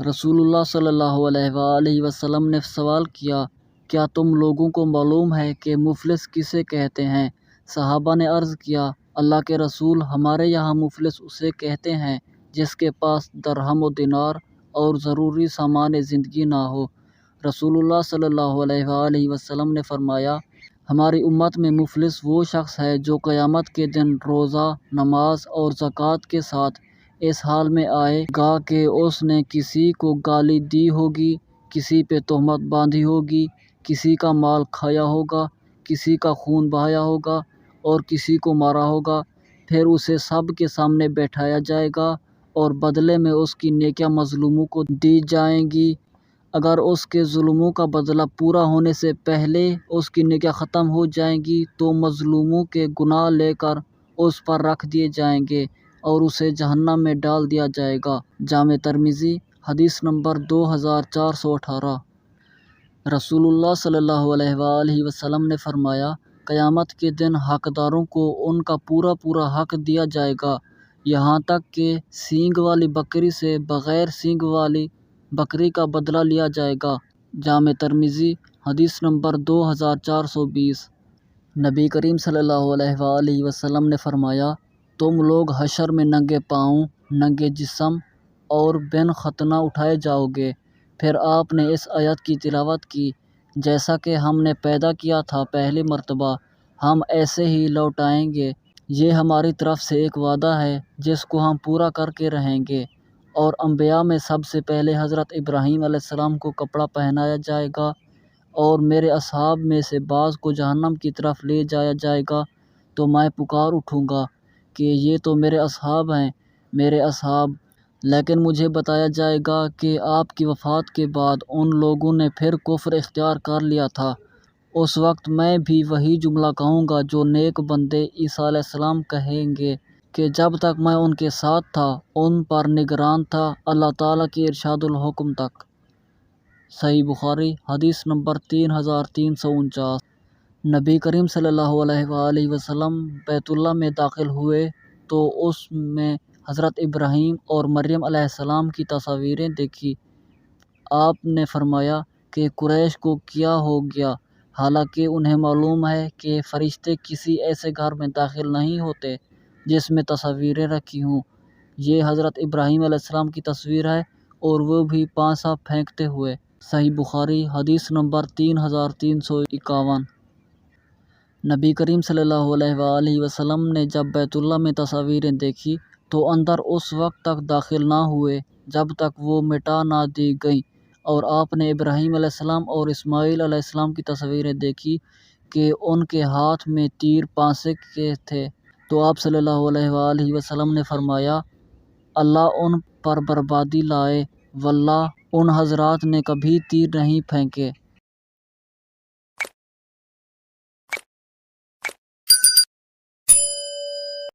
رسول اللہ صلی اللہ علیہ وآلہ وسلم نے سوال کیا، کیا تم لوگوں کو معلوم ہے کہ مفلس کسے کہتے ہیں؟ صحابہ نے عرض کیا، اللہ کے رسول، ہمارے یہاں مفلس اسے کہتے ہیں جس کے پاس درہم و دینار اور ضروری سامان زندگی نہ ہو۔ رسول اللہ صلی اللہ علیہ وآلہ وسلم نے فرمایا، ہماری امت میں مفلس وہ شخص ہے جو قیامت کے دن روزہ، نماز اور زکوٰۃ کے ساتھ اس حال میں آئے گا کہ اس نے کسی کو گالی دی ہوگی، کسی پہ تہمت باندھی ہوگی، کسی کا مال کھایا ہوگا، کسی کا خون بہایا ہوگا اور کسی کو مارا ہوگا، پھر اسے سب کے سامنے بیٹھایا جائے گا اور بدلے میں اس کی نیکیاں مظلوموں کو دی جائیں گی۔ اگر اس کے ظلموں کا بدلہ پورا ہونے سے پہلے اس کی نیکیاں ختم ہو جائیں گی تو مظلوموں کے گناہ لے کر اس پر رکھ دیے جائیں گے اور اسے جہنم میں ڈال دیا جائے گا۔ جامع ترمذی، حدیث نمبر 2418۔ رسول اللہ صلی اللہ علیہ وآلہ وسلم نے فرمایا، قیامت کے دن حقداروں کو ان کا پورا پورا حق دیا جائے گا، یہاں تک کہ سینگ والی بکری سے بغیر سینگ والی بکری کا بدلہ لیا جائے گا۔ جامع ترمذی، حدیث نمبر 2420۔ نبی کریم صلی اللہ علیہ وآلہ وسلم نے فرمایا، تم لوگ حشر میں ننگے پاؤں، ننگے جسم اور بن ختنہ اٹھائے جاؤ گے۔ پھر آپ نے اس آیت کی تلاوت کی، جیسا کہ ہم نے پیدا کیا تھا پہلی مرتبہ، ہم ایسے ہی لوٹائیں گے۔ یہ ہماری طرف سے ایک وعدہ ہے جس کو ہم پورا کر کے رہیں گے۔ اور انبیاء میں سب سے پہلے حضرت ابراہیم علیہ السلام کو کپڑا پہنایا جائے گا اور میرے اصحاب میں سے بعض کو جہنم کی طرف لے جایا جائے گا، تو میں پکار اٹھوں گا کہ یہ تو میرے اصحاب ہیں، میرے اصحاب۔ لیکن مجھے بتایا جائے گا کہ آپ کی وفات کے بعد ان لوگوں نے پھر کفر اختیار کر لیا تھا۔ اس وقت میں بھی وہی جملہ کہوں گا جو نیک بندے عیسیٰ علیہ السلام کہیں گے کہ جب تک میں ان کے ساتھ تھا، ان پر نگران تھا، اللہ تعالیٰ کے ارشاد الحکم تک۔ صحیح بخاری، حدیث نمبر 3349۔ نبی کریم صلی اللہ علیہ وآلہ وسلم بیت اللہ میں داخل ہوئے تو اس میں حضرت ابراہیم اور مریم علیہ السلام کی تصاویریں دیکھی۔ آپ نے فرمایا کہ قریش کو کیا ہو گیا، حالانکہ انہیں معلوم ہے کہ فرشتے کسی ایسے گھر میں داخل نہیں ہوتے جس میں تصاویریں رکھی ہوں۔ یہ حضرت ابراہیم علیہ السلام کی تصویر ہے اور وہ بھی پانسا پھینکتے ہوئے۔ صحیح بخاری، حدیث نمبر 3351۔ نبی کریم صلی اللہ علیہ وآلہ وسلم نے جب بیت اللہ میں تصاویریں دیکھی تو اندر اس وقت تک داخل نہ ہوئے جب تک وہ مٹا نہ دی گئیں، اور آپ نے ابراہیم علیہ السلام اور اسماعیل علیہ السلام کی تصویریں دیکھی کہ ان کے ہاتھ میں تیر پانسے کے تھے، تو آپ صلی اللہ علیہ وآلہ وسلم نے فرمایا، اللہ ان پر بربادی لائے، واللہ ان حضرات نے کبھی تیر نہیں پھینکے۔